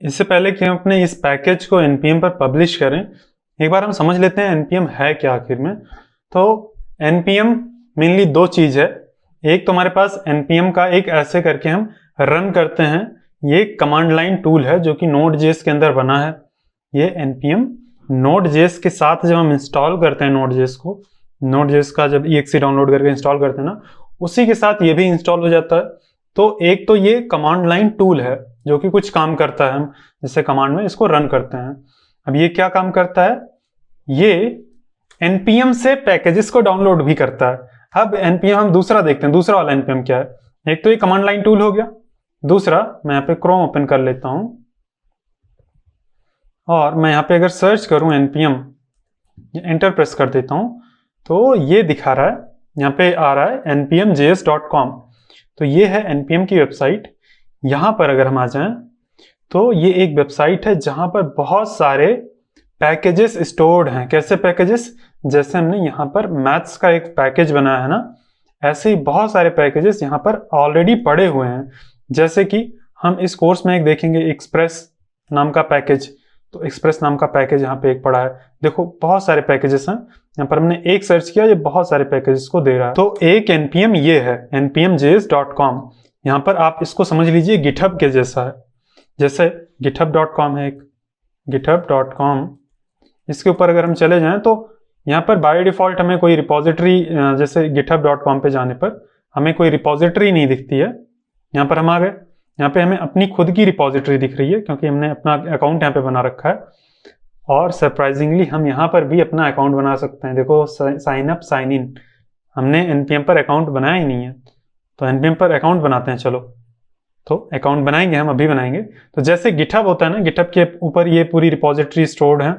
इससे पहले कि हम अपने इस पैकेज को npm पर पब्लिश करें, एक बार हम समझ लेते हैं npm है क्या आखिर में। तो npm मेनली दो चीज है। एक तो हमारे पास npm का एक ऐसे करके हम रन करते हैं, ये कमांड लाइन टूल है जो कि Node.js के अंदर बना है। ये npm Node.js के साथ जब हम इंस्टॉल करते हैं Node.js का जब exe डाउनलोड करके इंस्टॉल करते हैं ना, उसी के साथ ये भी इंस्टॉल हो जाता है। तो एक तो ये कमांड लाइन टूल है जो कि कुछ काम करता है, हम जैसे कमांड में इसको रन करते हैं। अब ये क्या काम करता है, ये npm से पैकेजेस को डाउनलोड भी करता है। अब npm हम दूसरा देखते हैं, दूसरा वाला npm क्या है। एक तो ये कमांड लाइन टूल हो गया, दूसरा मैं यहाँ पे क्रोम ओपन कर लेता हूं और मैं यहाँ पे अगर सर्च करूं npm, एंटर प्रेस कर देता हूं, तो ये दिखा रहा है, यहाँ पे आ रहा है npmjs.com। तो ये है npm की वेबसाइट। यहाँ पर अगर हम आ जाएं तो ये एक वेबसाइट है जहाँ पर बहुत सारे पैकेजेस स्टोर्ड हैं। कैसे पैकेजेस, जैसे हमने यहाँ पर मैथ्स का एक पैकेज बनाया है ना, ऐसे ही बहुत सारे पैकेजेस यहाँ पर ऑलरेडी पड़े हुए हैं। जैसे कि हम इस कोर्स में एक देखेंगे एक्सप्रेस नाम का पैकेज, तो एक्सप्रेस नाम का पैकेज यहाँ पे एक पड़ा है। देखो बहुत सारे पैकेजेस हैं, यहाँ पर हमने एक सर्च किया, ये बहुत सारे पैकेजेस को दे रहा है। तो एक npm ये है npmjs.com। यहाँ पर आप इसको समझ लीजिए गिटहब के जैसा है। जैसे github.com है एक, github.com, इसके ऊपर अगर हम चले जाएं तो यहाँ पर बाय डिफॉल्ट हमें कोई रिपोजिटरी, जैसे github.com पे जाने पर हमें कोई रिपोजिटरी नहीं दिखती है। यहाँ पर हम आ गए, यहाँ पे हमें अपनी खुद की रिपोजिटरी दिख रही है क्योंकि हमने अपना अकाउंट यहाँ पे बना रखा है। और सरप्राइजिंगली हम यहाँ पर भी अपना अकाउंट बना सकते हैं। देखो साइन अप साइन इन, हमने npm पर अकाउंट बनाया ही नहीं है, तो npm पर अकाउंट बनाते हैं। चलो तो अकाउंट बनाएंगे, हम अभी बनाएंगे। तो जैसे गिटहब होता है ना, गिटहब के ऊपर ये पूरी रिपोजिटरी स्टोर्ड है,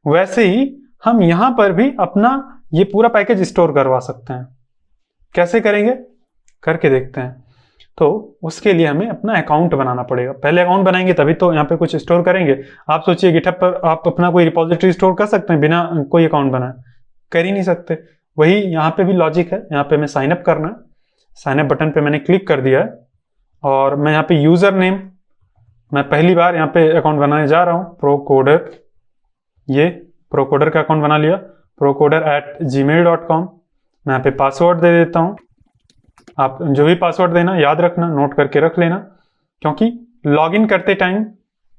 वैसे ही हम यहाँ पर भी अपना ये पूरा पैकेज स्टोर करवा सकते हैं। कैसे करेंगे, करके देखते हैं। तो उसके लिए हमें अपना अकाउंट बनाना पड़ेगा। पहले अकाउंट बनाएंगे तभी तो यहाँ पे कुछ स्टोर करेंगे। आप सोचिए गिटहब पर आप अपना कोई रिपोजिटरी स्टोर कर सकते हैं बिना कोई अकाउंट बनाए? कर ही नहीं सकते। वही यहाँ पे भी लॉजिक है। यहाँ पे हमें साइन अप करना है, साइन अप बटन पे मैंने क्लिक कर दिया है और मैं यहाँ पे यूजर नेम, मैं पहली बार यहाँ पे अकाउंट बनाने जा रहा हूँ, प्रोकोडर, ये प्रोकोडर का अकाउंट बना लिया, procoder@gmail.com। मैं यहाँ पे पासवर्ड दे देता हूँ। आप जो भी पासवर्ड देना याद रखना, नोट करके रख लेना, क्योंकि लॉगिन करते टाइम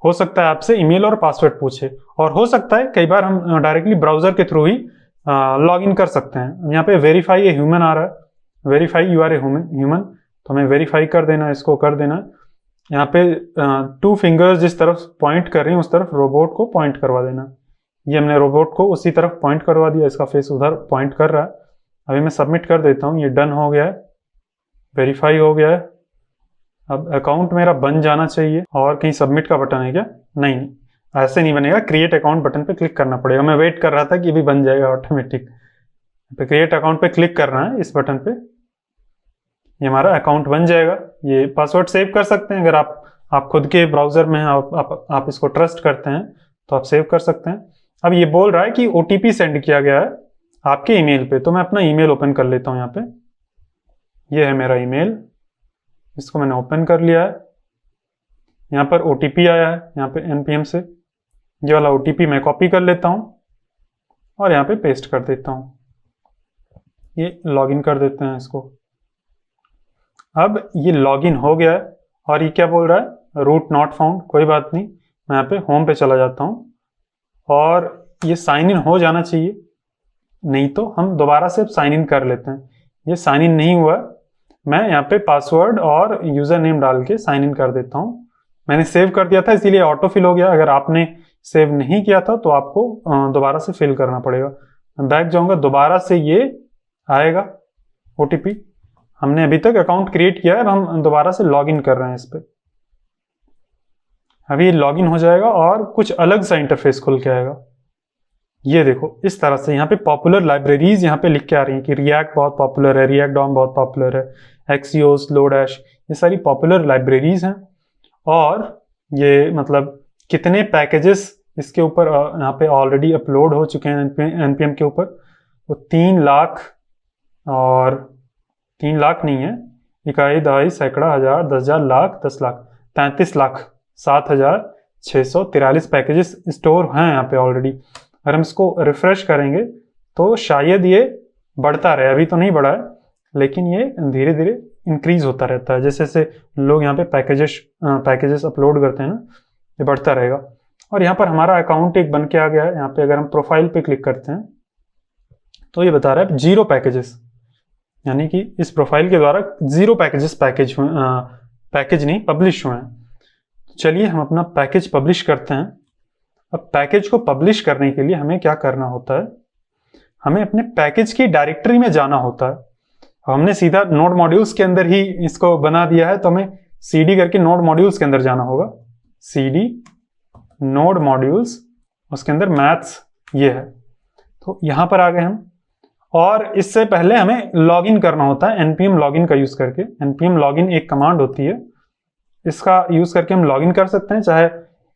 हो सकता है आपसे ईमेल और पासवर्ड पूछे, और हो सकता है कई बार हम डायरेक्टली ब्राउजर के थ्रू ही लॉगिन कर सकते हैं। यहाँ पे वेरीफाई ए ह्यूमन आ रहा है, verify you are a human, तो हमें वेरीफाई कर देना, इसको कर देना। यहाँ पे 2 फिंगर्स जिस तरफ पॉइंट कर रही हैं उस तरफ रोबोट को पॉइंट करवा देना। ये हमने रोबोट को उसी तरफ पॉइंट करवा दिया, इसका फेस उधर पॉइंट कर रहा है। अभी मैं सबमिट कर देता हूँ, ये डन हो गया है, वेरीफाई हो गया है। अब अकाउंट मेरा बन जाना चाहिए। और कहीं सबमिट का बटन है क्या? नहीं, ऐसे नहीं बनेगा, क्रिएट अकाउंट बटन पे क्लिक करना पड़ेगा। मैं वेट कर रहा था कि भी बन जाएगा ऑटोमेटिक। पे क्रिएट अकाउंट पे क्लिक करना है, इस बटन पे, ये हमारा अकाउंट बन जाएगा। ये पासवर्ड सेव कर सकते हैं, अगर आप खुद के ब्राउजर में आप इसको ट्रस्ट करते हैं तो आप सेव कर सकते हैं। अब ये बोल रहा है कि OTP सेंड किया गया है आपके ईमेल पे, तो मैं अपना ईमेल ओपन कर लेता हूँ। यहाँ पे ये है मेरा ईमेल, इसको मैंने ओपन कर लिया है। यहाँ पर OTP आया है यहाँ पे npm से, ये वाला OTP मैं कॉपी कर लेता हूँ और यहाँ पे पेस्ट कर देता हूँ। ये लॉगिन कर देते हैं इसको। अब ये लॉगिन हो गया है और ये क्या बोल रहा है, रूट नॉट फाउंड। कोई बात नहीं, मैं यहाँ पे होम पे चला जाता हूँ और ये साइन इन हो जाना चाहिए, नहीं तो हम दोबारा से साइन इन कर लेते हैं। ये साइन इन नहीं हुआ, मैं यहाँ पे पासवर्ड और यूजर नेम डाल के साइन इन कर देता हूँ। मैंने सेव कर दिया था इसीलिए ऑटो फिल हो गया। अगर आपने सेव नहीं किया था तो आपको दोबारा से फिल करना पड़ेगा। मैं बैक जाऊँगा, दोबारा से ये आएगा OTP। हमने अभी तक अकाउंट क्रिएट किया है, अब हम दोबारा से लॉगिन कर रहे हैं इस पे। अभी लॉगिन हो जाएगा और कुछ अलग सा इंटरफेस खुल के आएगा। ये देखो इस तरह से यहाँ पे पॉपुलर लाइब्रेरीज यहाँ पे लिख के आ रही हैं कि रिएक्ट बहुत पॉपुलर है, रिएक्ट डॉम बहुत पॉपुलर है, एक्सियोस, लोडैश, ये सारी पॉपुलर लाइब्रेरीज हैं। और ये मतलब कितने पैकेजेस इसके ऊपर यहाँ पे ऑलरेडी अपलोड हो चुके हैं npm के ऊपर, तो 3 लाख, और 3 लाख नहीं है, इकाई, दहाई, सैकड़ा, हजार, 10,000, लाख, 10 लाख, 33 लाख 7,000 643 पैकेजेस स्टोर हैं यहाँ पे ऑलरेडी। अगर हम इसको रिफ्रेश करेंगे तो शायद ये बढ़ता रहे, अभी तो नहीं बढ़ा है लेकिन ये धीरे धीरे इंक्रीज होता रहता है। जैसे जैसे लोग यहाँ पे पैकेजेस अपलोड करते हैं ना, ये बढ़ता रहेगा। और यहाँ पर हमारा अकाउंट एक बन के आ गया है। यहाँ पे अगर हम प्रोफाइल पे क्लिक करते हैं तो ये बता रहा है 0 पैकेजेस, यानी कि इस प्रोफाइल के द्वारा 0 पैकेजेस पैकेज नहीं पब्लिश हुए हैं। चलिए हम अपना पैकेज पब्लिश करते हैं। अब पैकेज को पब्लिश करने के लिए हमें क्या करना होता है, हमें अपने पैकेज की डायरेक्टरी में जाना होता है। हमने सीधा नोड मॉड्यूल्स के अंदर ही इसको बना दिया है, तो हमें cd करके नोड मॉड्यूल्स के अंदर जाना होगा। cd नोड मॉड्यूल्स, उसके अंदर मैथ्स ये है, तो यहां पर आ गए हम। और इससे पहले हमें लॉगिन करना होता है npm लॉगिन का यूज करके। npm लॉगिन एक कमांड होती है, इसका यूज करके हम लॉगिन कर सकते हैं, चाहे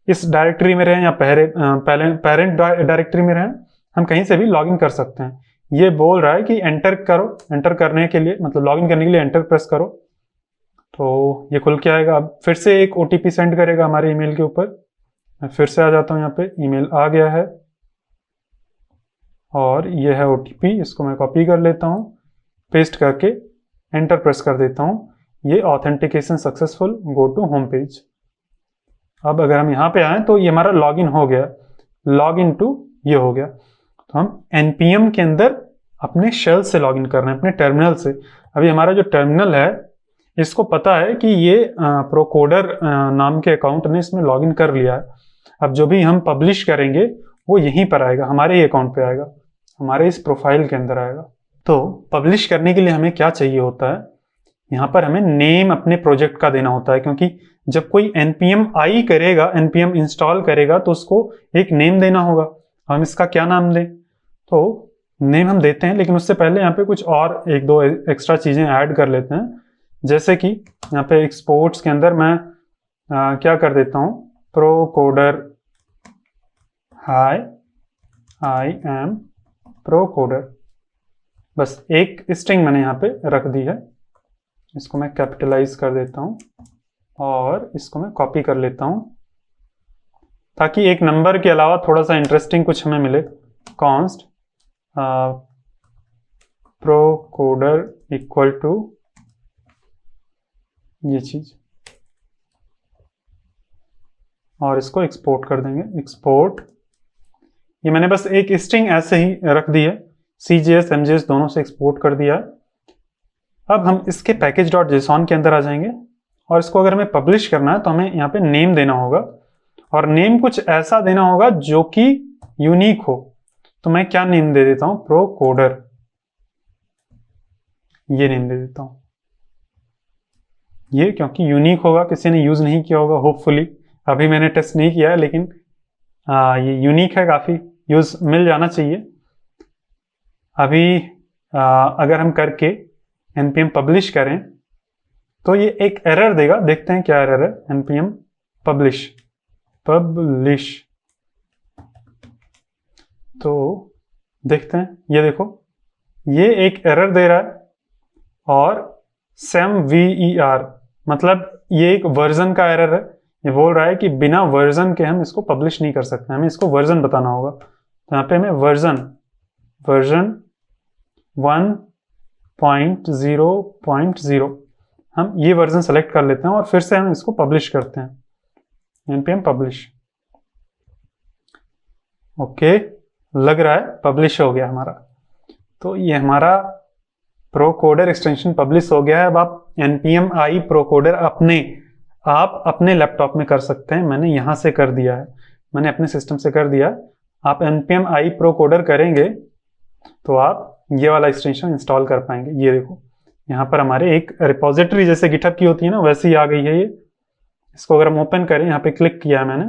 इस डायरेक्टरी में रहें या पेरेंट डायरेक्टरी में रहें, हम कहीं से भी लॉगिन कर सकते हैं। ये बोल रहा है कि एंटर करो, एंटर करने के लिए मतलब लॉगिन करने के लिए एंटर प्रेस करो, तो ये खुल के आएगा। अब फिर से एक ओटीपी सेंड करेगा हमारे ईमेल के ऊपर। मैं फिर से आ जाता हूँ, यहाँ पे ईमेल आ गया है और ये है ओटीपी। इसको मैं कॉपी कर लेता हूँ, पेस्ट करके एंटर प्रेस कर देता हूँ। ये authentication successful, go to home page. अब अगर हम यहाँ पे आए तो ये हमारा लॉगिन हो गया, लॉगिन टू ये हो गया। तो हम npm के अंदर अपने शेल से लॉगिन कर रहे हैं, अपने टर्मिनल से। अभी हमारा जो टर्मिनल है इसको पता है कि ये प्रोकोडर नाम के अकाउंट ने इसमें लॉगिन कर लिया है। अब जो भी हम पब्लिश करेंगे वो यहीं पर आएगा, हमारे ही अकाउंट पे आएगा, हमारे इस प्रोफाइल के अंदर आएगा। तो पब्लिश करने के लिए हमें क्या चाहिए होता है, यहाँ पर हमें नेम अपने प्रोजेक्ट का देना होता है, क्योंकि जब कोई npm आई करेगा, npm इंस्टॉल करेगा तो उसको एक नेम देना होगा। हम इसका क्या नाम दें, तो नेम हम देते हैं, लेकिन उससे पहले यहाँ पे कुछ और एक दो एक्स्ट्रा चीजें ऐड कर लेते हैं। जैसे कि यहाँ पे एक्सपोर्ट्स के अंदर मैं क्या कर देता हूँ, प्रोकोडर हाय आई एम प्रोकोडर, बस एक स्ट्रिंग मैंने यहाँ पे रख दी है। इसको मैं कैपिटलाइज कर देता हूँ और इसको मैं कॉपी कर लेता हूँ, ताकि एक नंबर के अलावा थोड़ा सा इंटरेस्टिंग कुछ हमें मिले। कॉन्स्ट प्रोकोडर इक्वल टू ये चीज, और इसको एक्सपोर्ट कर देंगे। एक्सपोर्ट, ये मैंने बस एक स्ट्रिंग ऐसे ही रख दी है, CJS MJS दोनों से एक्सपोर्ट कर दिया है। अब हम इसके package.json के अंदर आ जाएंगे और इसको अगर हमें पब्लिश करना है तो हमें यहाँ पे नेम देना होगा, और नेम कुछ ऐसा देना होगा जो कि यूनिक हो। तो मैं क्या नेम दे देता हूँ, प्रोकोडर, ये नेम दे देता हूँ। ये क्योंकि यूनिक होगा, किसी ने यूज नहीं किया होगा होपफुली, अभी मैंने टेस्ट नहीं किया है, लेकिन ये यूनिक है, काफी यूज मिल जाना चाहिए। अभी अगर हम करके npm पब्लिश करें तो ये एक एरर देगा, देखते हैं क्या एरर है। npm पब्लिश, तो देखते हैं, ये देखो ये एक एरर दे रहा है, और SEMVER मतलब ये एक वर्जन का एरर है। ये बोल रहा है कि बिना वर्जन के हम इसको पब्लिश नहीं कर सकते, हमें इसको वर्जन बताना होगा। तो यहाँ पे हमें वर्जन 1.0.0 हम ये वर्जन सेलेक्ट कर लेते हैं और फिर से हम इसको पब्लिश करते हैं, npm पब्लिश। ओके, लग रहा है पब्लिश हो गया हमारा। तो ये हमारा प्रोकोडर एक्सटेंशन पब्लिश हो गया है। अब आप npm आई प्रोकोडर आप अपने लैपटॉप में कर सकते हैं। मैंने यहाँ से कर दिया है, मैंने अपने सिस्टम से कर दिया। आप npm आई प्रोकोडर करेंगे तो आप ये वाला एक्सटेंशन इंस्टॉल कर पाएंगे। ये देखो यहाँ पर हमारे एक रिपोजिटरी जैसे गिटहब की होती है ना, वैसे ही आ गई है ये। इसको अगर हम ओपन करें, यहाँ पे क्लिक किया है मैंने,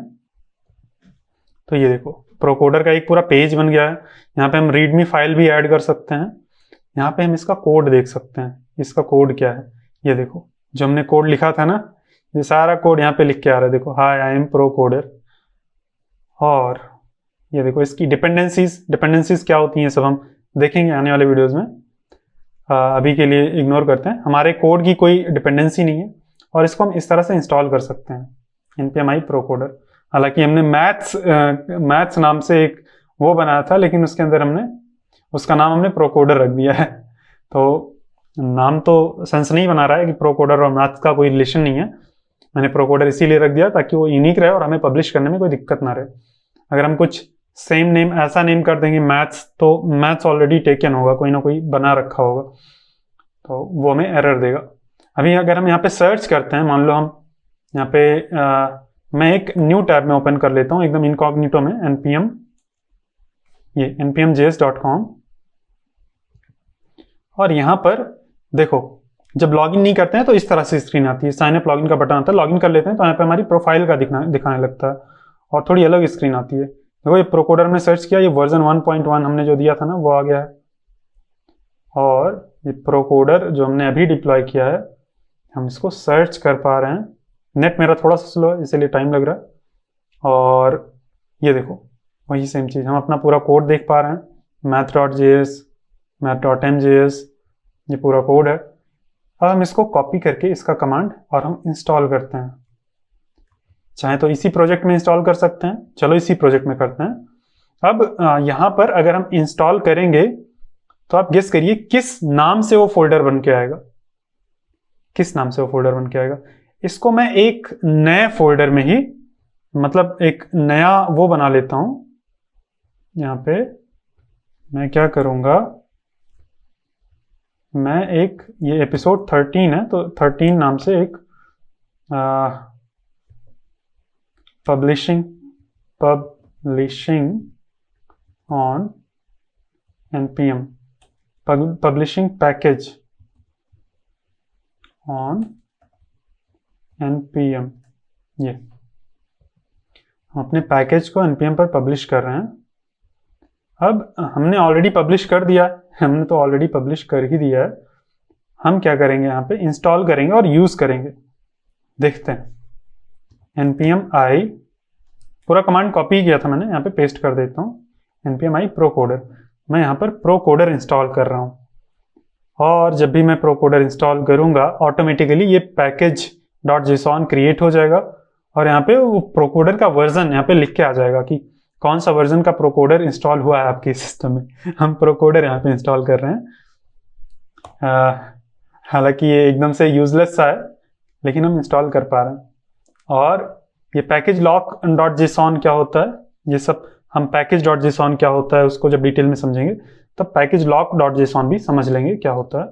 तो ये देखो प्रोकोडर का एक पूरा पेज बन गया है। यहाँ पे हम रीडमी फाइल भी ऐड कर सकते हैं। यहाँ पे हम इसका कोड देख सकते हैं, इसका कोड क्या है। ये देखो जो हमने कोड लिखा था ना, ये सारा कोड यहाँ पे लिख के आ रहा है। देखो हाय आई एम प्रोकोडर, और ये देखो इसकी डिपेंडेंसीज क्या होती हैं, सब हम देखेंगे आने वाले वीडियोस में। अभी के लिए इग्नोर करते हैं, हमारे कोड की कोई डिपेंडेंसी नहीं है, और इसको हम इस तरह से इंस्टॉल कर सकते हैं npm आई प्रोकोडर। हालांकि हमने मैथ्स नाम से एक वो बनाया था, लेकिन उसके अंदर उसका नाम हमने प्रोकोडर रख दिया है। तो नाम तो सेंस नहीं बना रहा है कि प्रोकोडर और मैथ्स का कोई रिलेशन नहीं है। मैंने प्रोकोडर इसीलिए रख दिया ताकि वो यूनिक रहे और हमें पब्लिश करने में कोई दिक्कत ना रहे। अगर हम कुछ सेम नेम ऐसा नेम कर देंगे मैथ्स, तो मैथ्स ऑलरेडी टेकन होगा, कोई ना कोई बना रखा होगा, तो वो हमें एरर देगा। अभी अगर हम यहाँ पे सर्च करते हैं, मान लो हम यहाँ पे मैं एक न्यू टैब में ओपन कर लेता हूँ एकदम इनकॉग्निटो में, npmjs.com। और यहाँ पर देखो, जब लॉगिन नहीं करते हैं तो इस तरह से स्क्रीन आती है, साइन अप लॉगिन का बटन आता है। लॉगिन कर लेते हैं तो यहाँ पे हमारी प्रोफाइल का दिखाने लगता है और थोड़ी अलग स्क्रीन आती है। देखो, ये प्रोकोडर में सर्च किया, ये वर्जन 1.1 हमने जो दिया था ना वो आ गया है। और ये प्रोकोडर जो हमने अभी डिप्लॉय किया है, हम इसको सर्च कर पा रहे हैं। नेट मेरा थोड़ा सा स्लो है इसीलिए टाइम लग रहा है। और ये देखो, वही सेम चीज़, हम अपना पूरा कोड देख पा रहे हैं, math.js, math.mjs, ये पूरा कोड है। अब हम इसको कॉपी करके इसका कमांड और हम इंस्टॉल करते हैं। चाहे तो इसी प्रोजेक्ट में इंस्टॉल कर सकते हैं, चलो इसी प्रोजेक्ट में करते हैं। अब यहाँ पर अगर हम इंस्टॉल करेंगे तो आप गेस करिए किस नाम से वो फोल्डर बन के आएगा, किस नाम से वो फोल्डर बन के आएगा। इसको मैं एक नए फोल्डर में ही, मतलब एक नया वो बना लेता हूं। यहाँ पे मैं क्या करूंगा, मैं एक, ये एपिसोड 13 है तो 13 नाम से एक publishing on npm, publishing package on npm, ये हम अपने पैकेज को npm पर पब्लिश कर रहे हैं। अब हमने ऑलरेडी पब्लिश कर दिया, हमने तो ऑलरेडी पब्लिश कर ही दिया है। हम क्या करेंगे, यहाँ पे इंस्टॉल करेंगे और यूज करेंगे। देखते हैं, npm i, पूरा कमांड कॉपी किया था मैंने, यहाँ पे पेस्ट कर देता हूँ, npm i प्रोकोडर। मैं यहाँ पर प्रोकोडर इंस्टॉल कर रहा हूँ और जब भी मैं प्रोकोडर इंस्टॉल करूंगा ऑटोमेटिकली ये package.json क्रिएट हो जाएगा और यहाँ पे वो प्रोकोडर का वर्जन यहाँ पे लिख के आ जाएगा कि कौन सा वर्जन का प्रोकोडर इंस्टॉल हुआ है आपके सिस्टम में। हम प्रोकोडर यहाँ पे इंस्टॉल कर रहे हैं। हालांकि ये एकदम से यूजलेस सा है, लेकिन हम इंस्टॉल कर पा रहे हैं। और ये package.lock.json क्या होता है, ये सब हम package.json क्या होता है उसको जब डिटेल में समझेंगे तब package.lock.json भी समझ लेंगे क्या होता है।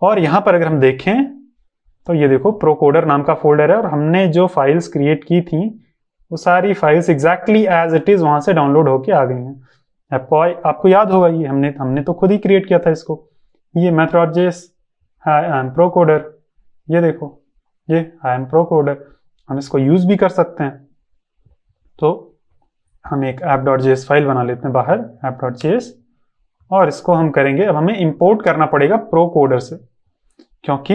और यहाँ पर अगर हम देखें तो ये देखो, प्रोकोडर नाम का फोल्डर है और हमने जो फाइल्स क्रिएट की थी वो सारी files exactly as it is वहां से डाउनलोड होके आ गई हैं। आपको याद होगा, ये हमने तो खुद ही क्रिएट किया था इसको। ये math.js, आई एम प्रोकोडर, ये देखो, ये आई एम प्रोकोडर। हम इसको यूज भी कर सकते हैं। तो हम एक app.js फाइल बना लेते हैं बाहर, app.js, और इसको हम करेंगे, अब हमें इंपोर्ट करना पड़ेगा प्रोकोडर से, क्योंकि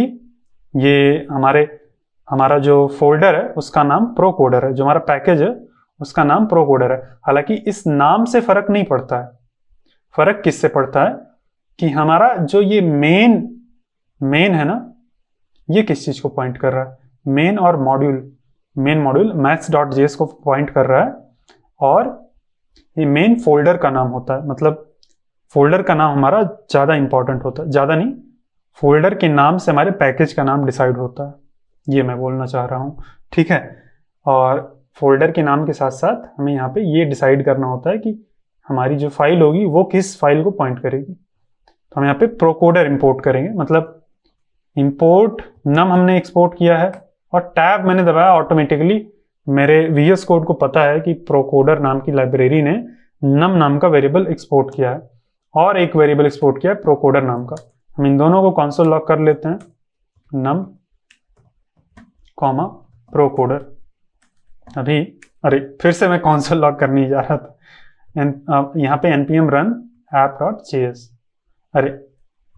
ये हमारा जो फोल्डर है उसका नाम प्रोकोडर है, जो हमारा पैकेज है उसका नाम प्रोकोडर है। हालांकि इस नाम से फर्क नहीं पड़ता है। फर्क किससे पड़ता है कि हमारा जो ये मेन है ना, ये किस चीज को पॉइंट कर रहा है, मेन और मेन मॉड्यूल maths.js को पॉइंट कर रहा है। और ये मेन फोल्डर का नाम होता है, मतलब फोल्डर का नाम हमारा ज्यादा इंपॉर्टेंट होता है, ज्यादा नहीं, फोल्डर के नाम से हमारे पैकेज का नाम डिसाइड होता है, ये मैं बोलना चाह रहा हूँ, ठीक है। और फोल्डर के नाम के साथ साथ हमें यहाँ पे ये डिसाइड करना होता है कि हमारी जो फाइल होगी वो किस फाइल को पॉइंट करेगी। तो हम यहाँ पे प्रोकोडर इंपोर्ट करेंगे, मतलब इंपोर्ट नम हमने एक्सपोर्ट किया है और टैब मैंने दबाया, ऑटोमेटिकली मेरे VS कोड को पता है कि प्रोकोडर नाम की लाइब्रेरी ने नम नाम का वेरिएबल एक्सपोर्ट किया है और एक वेरिएबल एक्सपोर्ट किया है प्रोकोडर नाम का। हम इन दोनों को कंसोल लॉग कर लेते हैं, नम कॉमा प्रोकोडर। अभी अरे फिर से मैं कंसोल लॉग करने जा रहा था। यहाँ पे npm run app.js, अरे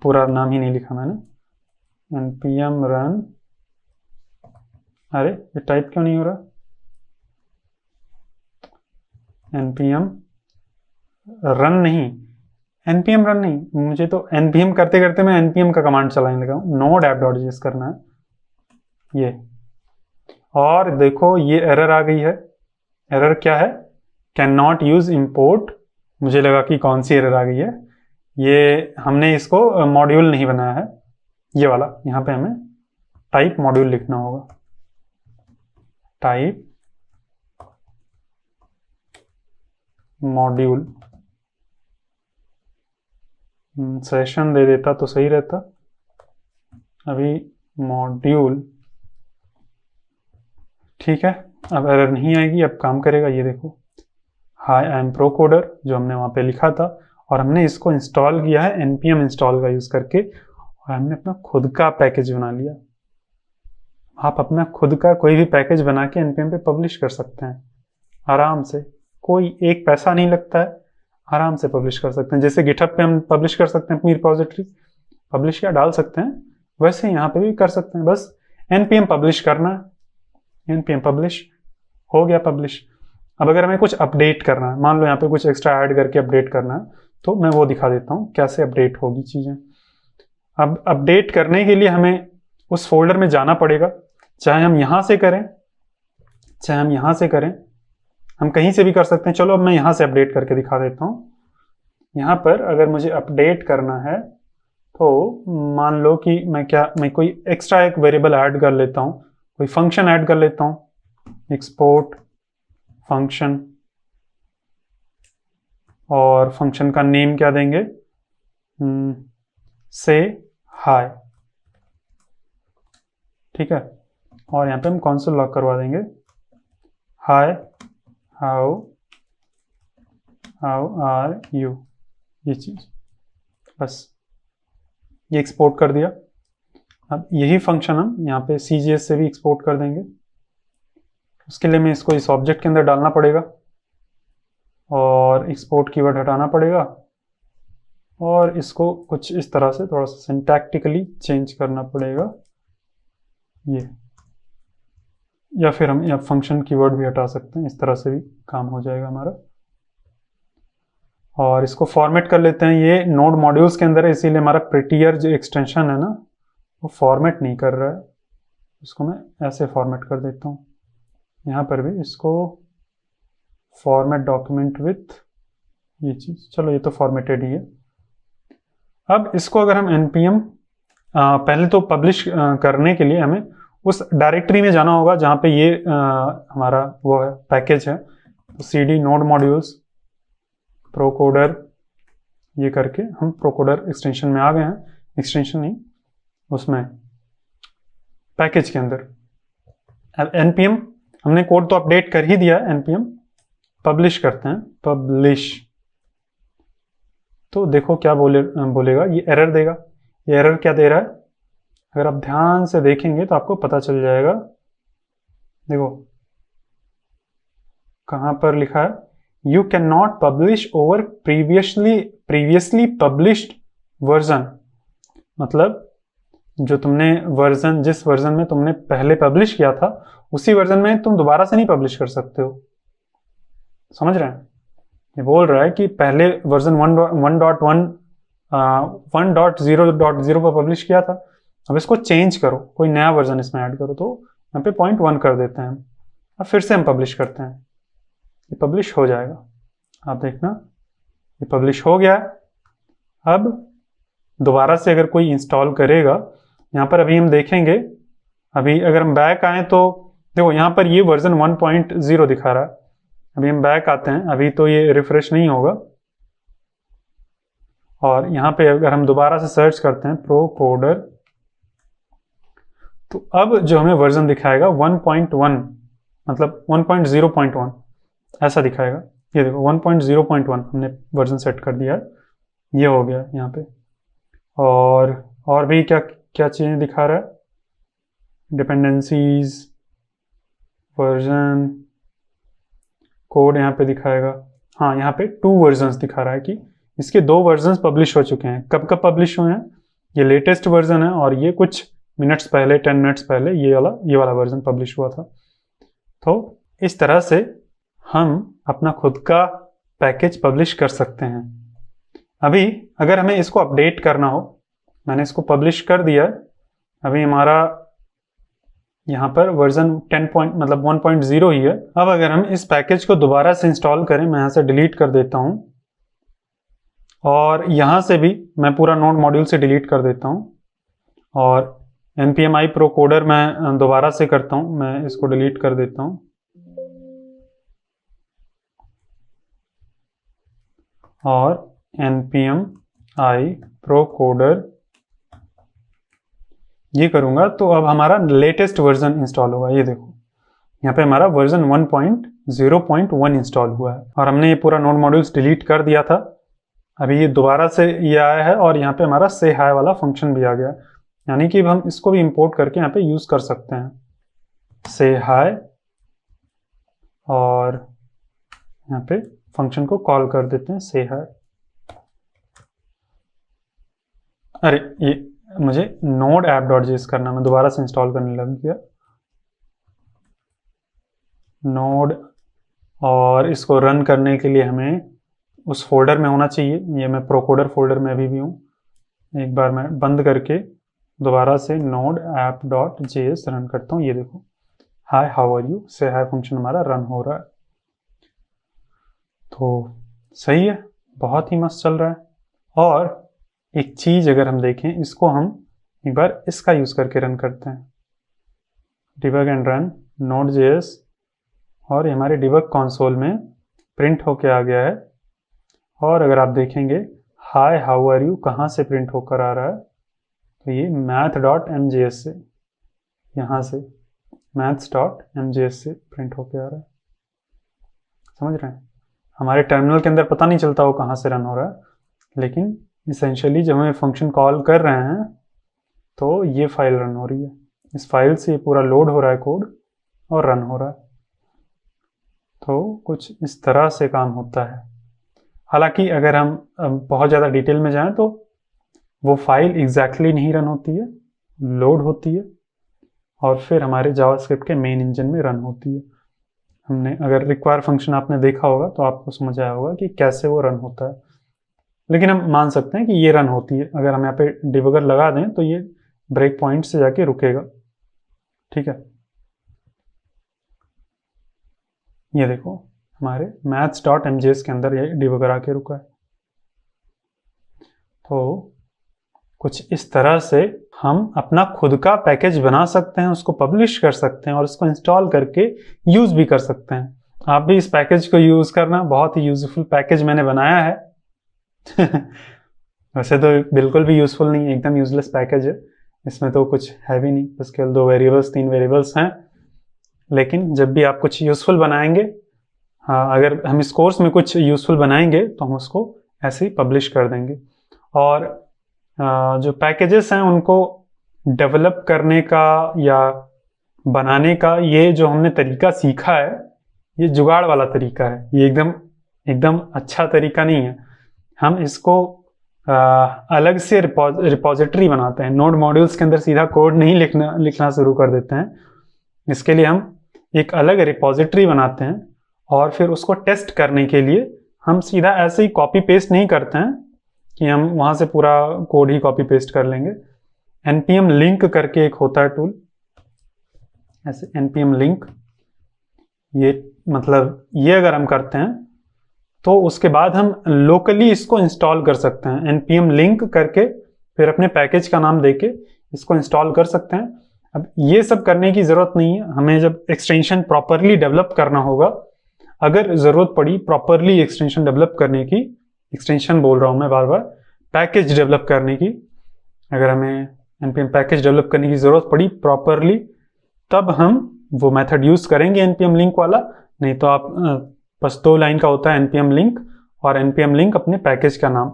पूरा नाम ही नहीं लिखा मैंने, npm run, अरे ये टाइप क्यों नहीं हो रहा, npm run नहीं, npm run नहीं, मुझे तो npm करते करते मैं npm का कमांड चलाने लगा हूँ। node app.js करना है ये, और देखो ये एरर आ गई है एरर क्या है, कैन नॉट यूज इम्पोर्ट। मुझे लगा कि कौन सी एरर आ गई है, ये हमने इसको मॉड्यूल नहीं बनाया है, ये वाला। यहाँ पे हमें टाइप मॉड्यूल लिखना होगा, टाइप मॉड्यूल। सेशन दे देता तो सही रहता, अभी मॉड्यूल। ठीक है, अब एरर नहीं आएगी, अब काम करेगा। ये देखो, हाय आई एम प्रोकोडर, जो हमने वहाँ पे लिखा था, और हमने इसको इंस्टॉल किया है npm इंस्टॉल का यूज़ करके, और हमने अपना खुद का पैकेज बना लिया। आप अपना खुद का कोई भी पैकेज बना के npm पे पब्लिश कर सकते हैं आराम से, कोई एक पैसा नहीं लगता है, आराम से पब्लिश कर सकते हैं। जैसे गिटहब पे हम पब्लिश कर सकते हैं अपनी रिपोजिटरी, पब्लिश या डाल सकते हैं, वैसे यहाँ पे भी कर सकते हैं। बस npm पब्लिश करना है, npm पब्लिश हो गया पब्लिश। अब अगर हमें कुछ अपडेट करना है, मान लो यहाँ पे कुछ एक्स्ट्रा ऐड करके अपडेट करना है, तो मैं वो दिखा देता हूँ कैसे अपडेट होगी चीज़ें। अब अपडेट करने के लिए हमें उस फोल्डर में जाना पड़ेगा, चाहे हम यहाँ से करें चाहे हम यहाँ से करें, हम कहीं से भी कर सकते हैं। चलो अब मैं यहाँ से अपडेट करके दिखा देता हूँ। यहाँ पर अगर मुझे अपडेट करना है तो मान लो कि मैं कोई एक्स्ट्रा एक वेरिएबल ऐड कर लेता हूँ, कोई फंक्शन ऐड कर लेता हूँ, एक्सपोर्ट फंक्शन, और फंक्शन का नेम क्या देंगे, से हाय। ठीक है, और यहाँ पे हम कंसोल लॉग करवा देंगे, हाय हाउ आर यू, ये चीज बस, ये एक्सपोर्ट कर दिया। अब यही फंक्शन हम यहाँ पे CGS से भी एक्सपोर्ट कर देंगे। उसके लिए मैं इसको इस ऑब्जेक्ट के अंदर डालना पड़ेगा, और एक्सपोर्ट कीवर्ड हटाना पड़ेगा, और इसको कुछ इस तरह से थोड़ा सा सिंटैक्टिकली चेंज करना पड़ेगा ये, या फिर हम फंक्शन कीवर्ड भी हटा सकते हैं, इस तरह से भी काम हो जाएगा हमारा। और इसको फॉर्मेट कर लेते हैं, ये नोड मॉड्यूल्स के अंदर है, इसीलिए हमारा प्रिटियर जो एक्सटेंशन है ना, वो फॉर्मेट नहीं कर रहा है। इसको मैं ऐसे फॉर्मेट कर देता हूँ, यहाँ पर भी इसको फॉर्मेट डॉक्यूमेंट विथ ये चीज़। चलो ये तो फॉर्मेटेड ही है। अब इसको अगर हम npm पहले तो पब्लिश करने के लिए हमें उस डायरेक्टरी में जाना होगा जहाँ पे ये हमारा वो है पैकेज है, तो cd node modules प्रोकोडर, ये करके हम प्रोकोडर एक्सटेंशन में आ गए हैं, एक्सटेंशन नहीं उसमें पैकेज के अंदर। अब npm हमने कोड तो अपडेट कर ही दिया है, npm पब्लिश करते हैं, पब्लिश। तो देखो क्या बोलेगा, ये एरर देगा। ये एरर क्या दे रहा है, अगर आप ध्यान से देखेंगे तो आपको पता चल जाएगा। देखो कहां पर लिखा है, you can not publish over previously published version. मतलब जो तुमने वर्जन, जिस वर्जन में तुमने पहले पब्लिश किया था, उसी वर्जन में तुम दोबारा से नहीं पब्लिश कर सकते हो। समझ रहे हैं, ये बोल रहा है कि पहले वर्जन 1.0.0 पर पब्लिश किया था, अब इसको चेंज करो, कोई नया वर्जन इसमें ऐड करो। तो यहाँ पे 0.1 कर देते हैं, अब फिर से हम पब्लिश करते हैं, ये पब्लिश हो जाएगा। आप देखना ये पब्लिश हो गया। अब दोबारा से अगर कोई इंस्टॉल करेगा, यहाँ पर अभी हम देखेंगे, अभी अगर हम बैक आए तो देखो यहाँ पर ये वर्जन 1.0 दिखा रहा है। अभी हम बैक आते हैं, अभी तो ये रिफ्रेश नहीं होगा, और यहाँ पे अगर हम दोबारा से सर्च करते हैं प्रोकोडर, तो अब जो हमें वर्जन दिखाएगा 1.1, मतलब 1.0.1 ऐसा दिखाएगा। ये देखो 1.0.1 हमने वर्जन सेट कर दिया है, ये हो गया यहाँ पे। और भी क्या क्या चीज़ें दिखा रहा है, डिपेंडेंसीज, वर्जन, कोड यहाँ पे दिखाएगा। हाँ, यहाँ पे 2 वर्जन्स दिखा रहा है कि इसके 2 वर्जन्स पब्लिश हो चुके हैं। कब कब पब्लिश हुए हैं, ये लेटेस्ट वर्जन है, और ये कुछ मिनट्स पहले, 10 मिनट्स पहले ये वाला वर्जन पब्लिश हुआ था। तो इस तरह से हम अपना खुद का पैकेज पब्लिश कर सकते हैं। अभी अगर हमें इसको अपडेट करना हो, मैंने इसको पब्लिश कर दिया है, अभी हमारा यहाँ पर वर्जन 10 पॉइंट मतलब 1.0 ही है। अब अगर हम इस पैकेज को दोबारा से इंस्टॉल करें, मैं यहाँ से डिलीट कर देता हूँ और यहाँ से भी मैं पूरा नोड मॉड्यूल से डिलीट कर देता हूँ और npm i pro coder मैं दोबारा से करता हूँ, मैं इसको डिलीट कर देता हूँ और npm i pro coder ये करूंगा तो अब हमारा लेटेस्ट वर्जन इंस्टॉल होगा। ये देखो यहाँ पे हमारा वर्जन 1.0.1 इंस्टॉल हुआ है और हमने ये पूरा नोड मॉड्यूल्स डिलीट कर दिया था। अभी ये दोबारा से ये आया है और यहाँ पे हमारा से हाई वाला फंक्शन भी आ गया, यानी कि हम इसको भी इंपोर्ट करके यहाँ पे यूज कर सकते हैं से हाई और यहाँ पे फंक्शन को कॉल कर देते हैं से हाई। अरे ये मुझे नोड ऐप डॉट जेएस करना, मैं दोबारा से इंस्टॉल करने लग गया नोड, और इसको रन करने के लिए हमें उस फोल्डर में होना चाहिए। ये मैं प्रोकोडर फोल्डर में अभी भी हूँ। एक बार मैं बंद करके दोबारा से node app dot JS run करता हूँ। ये देखो हाय हाउ आर यू से हाय फंक्शन हमारा रन हो रहा है, तो सही है, बहुत ही मस्त चल रहा है। और एक चीज अगर हम देखें, इसको हम एक बार इसका यूज करके रन करते हैं, debug and run node JS, और ये हमारे डिबग कंसोल में प्रिंट होके आ गया है। और अगर आप देखेंगे हाय हाउ आर यू कहाँ से प्रिंट होकर आ रहा है, तो ये math.mjs से, यहाँ से maths.mjs से प्रिंट होके आ रहा है। समझ रहे हैं, हमारे टर्मिनल के अंदर पता नहीं चलता वो कहाँ से रन हो रहा है, लेकिन इसेंशियली जब हम फंक्शन कॉल कर रहे हैं तो ये फाइल रन हो रही है। इस फाइल से ये पूरा लोड हो रहा है कोड और रन हो रहा है। तो कुछ इस तरह से काम होता है। हालांकि अगर हम बहुत ज़्यादा डिटेल में जाएं तो वो फाइल एग्जैक्टली नहीं रन होती है, लोड होती है और फिर हमारे जावास्क्रिप्ट के मेन इंजन में रन होती है। हमने अगर रिक्वायर फंक्शन आपने देखा होगा तो आपको समझ आया होगा कि कैसे वो रन होता है, लेकिन हम मान सकते हैं कि ये रन होती है। अगर हम यहाँ पे डिबगर लगा दें तो ये ब्रेक पॉइंट से जाके रुकेगा। ठीक है, ये देखो हमारे maths.mjs के अंदर ये डिबगर आके रुका है। तो कुछ इस तरह से हम अपना खुद का पैकेज बना सकते हैं, उसको पब्लिश कर सकते हैं और उसको इंस्टॉल करके यूज भी कर सकते हैं। आप भी इस पैकेज को यूज करना, बहुत ही यूजफुल पैकेज मैंने बनाया है। वैसे तो बिल्कुल भी यूजफुल नहीं है, एकदम यूजलेस पैकेज है। इसमें तो कुछ है भी नहीं, बस केवल 2 वेरिएबल्स 3 वेरिएबल्स हैं। लेकिन जब भी आप कुछ यूजफुल बनाएंगे, हाँ, अगर हम इस कोर्स में कुछ यूजफुल बनाएंगे तो हम उसको ऐसे ही पब्लिश कर देंगे। और जो पैकेजेस हैं उनको डेवलप करने का या बनाने का ये जो हमने तरीका सीखा है, ये जुगाड़ वाला तरीका है। ये एकदम अच्छा तरीका नहीं है। हम इसको अलग से रिपोजिटरी बनाते हैं, नोड मॉड्यूल्स के अंदर सीधा कोड नहीं लिखना शुरू कर देते हैं। इसके लिए हम एक अलग रिपोजिटरी बनाते हैं और फिर उसको टेस्ट करने के लिए हम सीधा ऐसे ही कॉपी पेस्ट नहीं करते हैं कि हम वहाँ से पूरा कोड ही कॉपी पेस्ट कर लेंगे। npm लिंक करके एक होता है टूल, ऐसे npm लिंक, ये मतलब ये अगर हम करते हैं तो उसके बाद हम लोकली इसको इंस्टॉल कर सकते हैं। npm लिंक करके फिर अपने पैकेज का नाम देके इसको इंस्टॉल कर सकते हैं। अब ये सब करने की ज़रूरत नहीं है। हमें जब एक्सटेंशन प्रॉपरली डेवलप करना होगा, अगर ज़रूरत पड़ी प्रॉपरली एक्सटेंशन डेवलप करने की, एक्सटेंशन बोल रहा हूँ मैं बार बार, पैकेज डेवलप करने की, अगर हमें npm पैकेज डेवलप करने की ज़रूरत पड़ी प्रॉपरली, तब हम वो मेथड यूज़ करेंगे npm लिंक वाला। नहीं तो आप बस 2 लाइन का होता है npm लिंक और npm लिंक अपने पैकेज का नाम,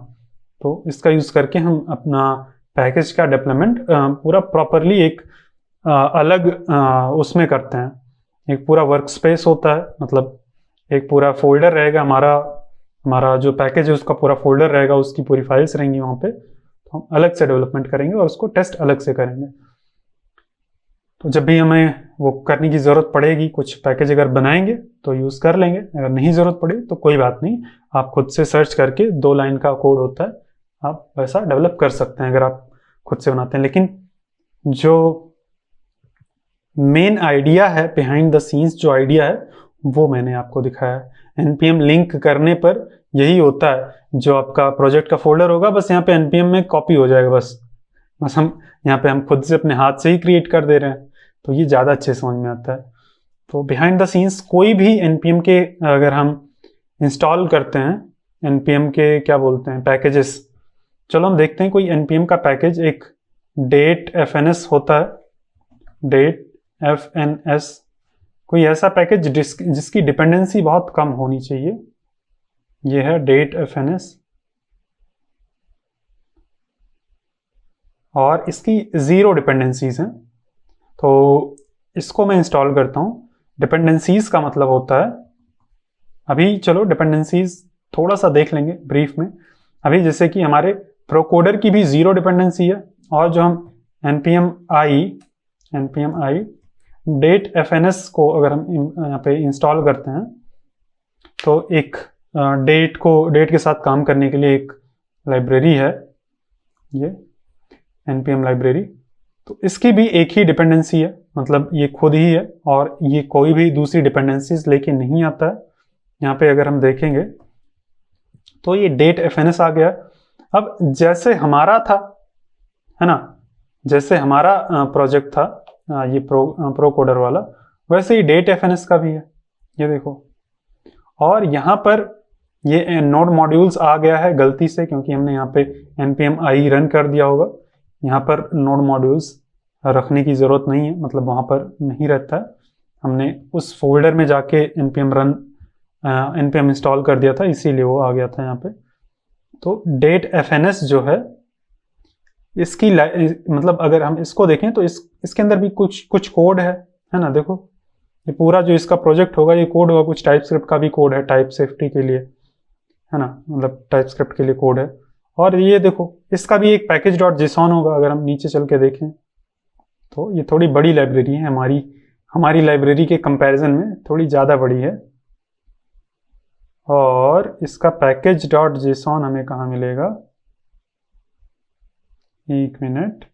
तो इसका यूज़ करके हम अपना पैकेज का डेवलपमेंट पूरा प्रॉपरली एक अलग उसमें करते हैं। एक पूरा वर्क स्पेस होता है, मतलब एक पूरा फोल्डर रहेगा, हमारा जो पैकेज है उसका पूरा फोल्डर रहेगा, उसकी पूरी फाइल्स रहेंगी वहाँ पे, तो हम अलग से डेवलपमेंट करेंगे और उसको टेस्ट अलग से करेंगे। तो जब भी हमें वो करने की ज़रूरत पड़ेगी, कुछ पैकेज अगर बनाएंगे तो यूज़ कर लेंगे, अगर नहीं ज़रूरत पड़े तो कोई बात नहीं, आप खुद से सर्च करके 2 लाइन का कोड होता है, आप वैसा डेवलप कर सकते हैं अगर आप खुद से बनाते हैं। लेकिन जो मेन आइडिया है, बिहाइंड द सीन्स जो आइडिया है वो मैंने आपको दिखाया है। npm लिंक करने पर यही होता है, जो आपका प्रोजेक्ट का फोल्डर होगा बस यहाँ पे npm में कॉपी हो जाएगा, बस हम यहाँ पे हम खुद से अपने हाथ से ही क्रिएट कर दे रहे हैं, तो ये ज़्यादा अच्छे समझ में आता है। तो बिहाइंड द सीन्स कोई भी npm के अगर हम इंस्टॉल करते हैं, npm के क्या बोलते हैं पैकेजेस, चलो हम देखते हैं कोई npm का पैकेज, एक डेट fns होता है, डेट fns, कोई ऐसा पैकेज जिसकी डिपेंडेंसी बहुत कम होनी चाहिए। ये है डेट fns और इसकी 0 डिपेंडेंसीज हैं, तो इसको मैं इंस्टॉल करता हूँ। डिपेंडेंसीज का मतलब होता है, अभी चलो डिपेंडेंसीज थोड़ा सा देख लेंगे ब्रीफ में। अभी जैसे कि हमारे प्रोकोडर की भी 0 डिपेंडेंसी है, और जो हम npm i डेट fns को अगर हम यहाँ पे इंस्टॉल करते हैं, तो एक डेट के साथ काम करने के लिए एक लाइब्रेरी है, ये npm लाइब्रेरी, तो इसकी भी एक ही डिपेंडेंसी है, मतलब ये खुद ही है और ये कोई भी दूसरी डिपेंडेंसीज लेके नहीं आता है। यहाँ पे अगर हम देखेंगे तो ये डेट fns आ गया। अब जैसे हमारा था, है ना, जैसे हमारा प्रोजेक्ट था ये प्रो कोडर वाला, वैसे ही डेट fns का भी है, ये देखो। और यहाँ पर ये नोड मॉड्यूल्स आ गया है गलती से, क्योंकि हमने यहाँ पे npm i रन कर दिया होगा। यहाँ पर नोड मॉड्यूल्स रखने की ज़रूरत नहीं है, मतलब वहाँ पर नहीं रहता है, हमने उस फोल्डर में जाके npm इंस्टॉल कर दिया था, इसीलिए वो आ गया था यहाँ पे। तो डेट fns जो है इसकी मतलब अगर हम इसको देखें तो इसके अंदर भी कुछ कोड है ना, देखो ये पूरा जो इसका प्रोजेक्ट होगा ये कोड होगा, कुछ टाइपस्क्रिप्ट का भी कोड है टाइप सेफ्टी के लिए, है ना, मतलब टाइपस्क्रिप्ट के लिए कोड है। और ये देखो इसका भी एक पैकेज डॉट जेसॉन होगा, अगर हम नीचे चल के देखें तो ये थोड़ी बड़ी लाइब्रेरी है, हमारी लाइब्रेरी के कंपैरिजन में थोड़ी ज़्यादा बड़ी है। और इसका पैकेज डॉट जेसॉन हमें कहाँ मिलेगा, एक मिनट,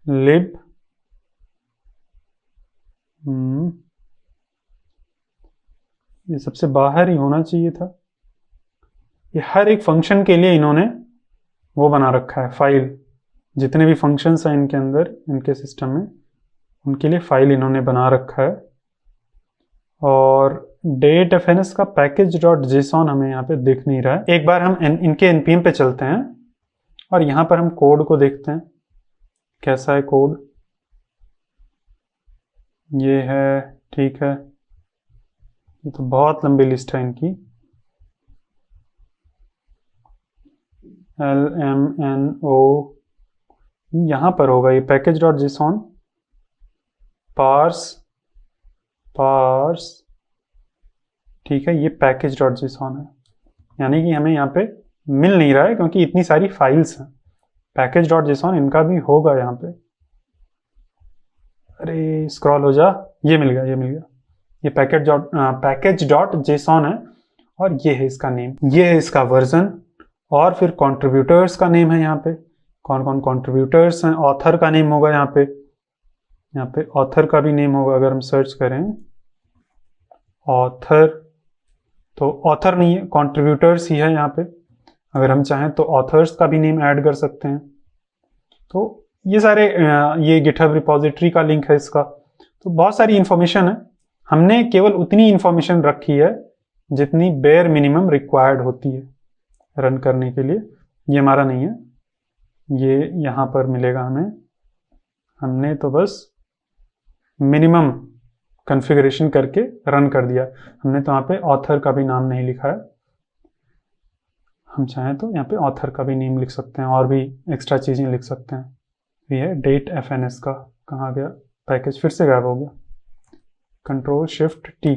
लिब ये सबसे बाहर ही होना चाहिए था। ये हर एक फंक्शन के लिए इन्होंने वो बना रखा है फाइल, जितने भी फंक्शंस हैं इनके अंदर, इनके सिस्टम में, उनके लिए फाइल इन्होंने बना रखा है। और डेट fns का पैकेज डॉट जेसॉन हमें यहाँ पे दिख नहीं रहा है। एक बार हम इनके npm पे चलते हैं और यहाँ पर हम कोड को देखते हैं कैसा है कोड। ये है, ठीक है, ये तो बहुत लंबी लिस्ट है इनकी, LMNO यहाँ पर होगा ये पैकेज डॉट जेसॉन, पार्स, ठीक है, ये पैकेज डॉट जेसॉन है, यानी कि हमें यहाँ पे मिल नहीं रहा है क्योंकि इतनी सारी फाइल्स हैं। पैकेज डॉट जेसॉन इनका भी होगा यहाँ पे, अरे स्क्रॉल हो जा, ये मिल गया, ये पैकेज डॉट जेसॉन है, और ये है इसका नेम, ये है इसका वर्जन, और फिर कंट्रीब्यूटर्स का नेम है यहाँ पे, कौन कौन कंट्रीब्यूटर्स हैं, ऑथर का नेम होगा यहाँ पे ऑथर का भी नेम होगा। अगर हम सर्च करें ऑथर, तो ऑथर नहीं है, कंट्रीब्यूटर्स ही है यहाँ पे। अगर हम चाहें तो ऑथर्स का भी नेम ऐड कर सकते हैं। तो ये सारे ये गिटहब रिपोजिटरी का लिंक है इसका, तो बहुत सारी इंफॉर्मेशन है। हमने केवल उतनी इंफॉर्मेशन रखी है जितनी बेयर मिनिमम रिक्वायर्ड होती है रन करने के लिए। ये हमारा नहीं है, ये यहाँ पर मिलेगा हमें, हमने तो बस मिनिमम कॉन्फ़िगरेशन करके रन कर दिया। हमने तो यहाँ पे ऑथर का भी नाम नहीं लिखा है, हम चाहें तो यहाँ पे ऑथर का भी नेम लिख सकते हैं और भी एक्स्ट्रा चीज़ें लिख सकते हैं। ये है डेट fns का, कहाँ गया पैकेज, फिर से गायब हो गया, कंट्रोल शिफ्ट टी,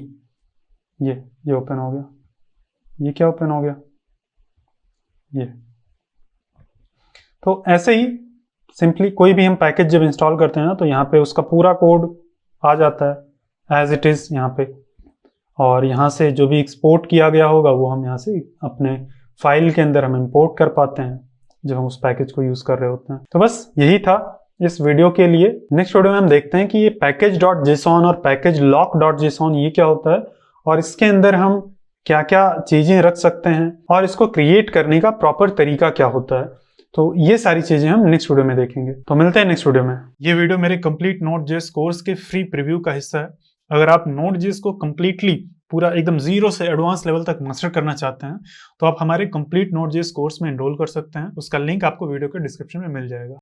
ये ओपन हो गया, ये क्या ओपन हो गया, ये। तो ऐसे ही सिंपली कोई भी हम पैकेज जब इंस्टॉल करते हैं ना, तो यहाँ पे उसका पूरा कोड आ जाता है एज इट इज़ यहाँ पे, और यहाँ से जो भी एक्सपोर्ट किया गया होगा वो हम यहाँ से अपने फाइल के अंदर हम इंपोर्ट कर पाते हैं। जब हम उस पैकेज को यूज कर रहे होते हैं। तो बस यही था इस वीडियो के लिए। नेक्स्ट वीडियो में हम देखते हैं कि ये package.json और package lock.json ये क्या होता है और इसके अंदर हम क्या क्या चीजें रख सकते हैं और इसको क्रिएट करने का प्रॉपर तरीका क्या होता है। तो ये सारी चीजें हम नेक्स्ट वीडियो में देखेंगे। तो मिलते हैं नेक्स्ट वीडियो में। ये वीडियो मेरे कंप्लीट Node.js कोर्स के फ्री प्रीव्यू का हिस्सा है। अगर आप Node.js को कंप्लीटली पूरा एकदम जीरो से एडवांस लेवल तक मास्टर करना चाहते हैं तो आप हमारे कंप्लीट Node.js कोर्स में एनरोल कर सकते हैं। उसका लिंक आपको वीडियो के डिस्क्रिप्शन में मिल जाएगा।